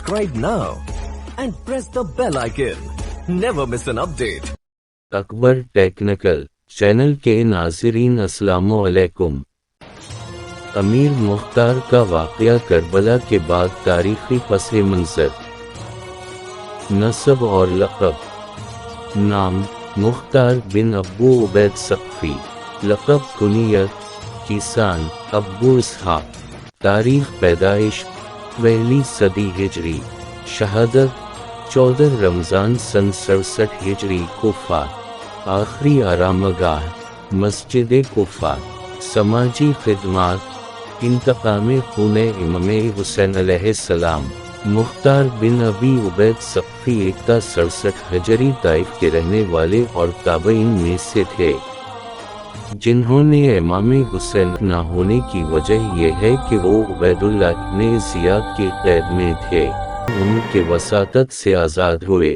subscribe now and press the bell icon. Never miss an update. Akbar technical channel के नाज़रीन अस्सलामु अलैकुम। अमीर मुख्तार का वाक़या करबला के बाद तारीख़ी पसे मंज़र। नस्ब और लक़ब। नाम मुख्तार बिन अब्बू उबैद सक़फ़ी। लक़ब कुनियत किसान अब्बू इसहाक़। तारीख़ पैदाइश पहली सदी हिजरी। शहादत 14 रमज़ान सन 67 हिजरी। कुफ़ा। आखिरी आरामगाह मस्जिद कुफ़ा। समाजी खिदमात इंतकाम खून इमाम हुसैन अलैहिस्सलाम। मुख्तार बिन अबी उबैद सक़फ़ी 67 हिजरी ताइफ के रहने वाले और ताबईन में से थे, जिन्होंने इमाम हुसैन न होने की वजह यह है कि वो उबैदुल्लाह इब्न ज़ियाद की क़ैद में थे, उनके वसातत से आज़ाद हुए।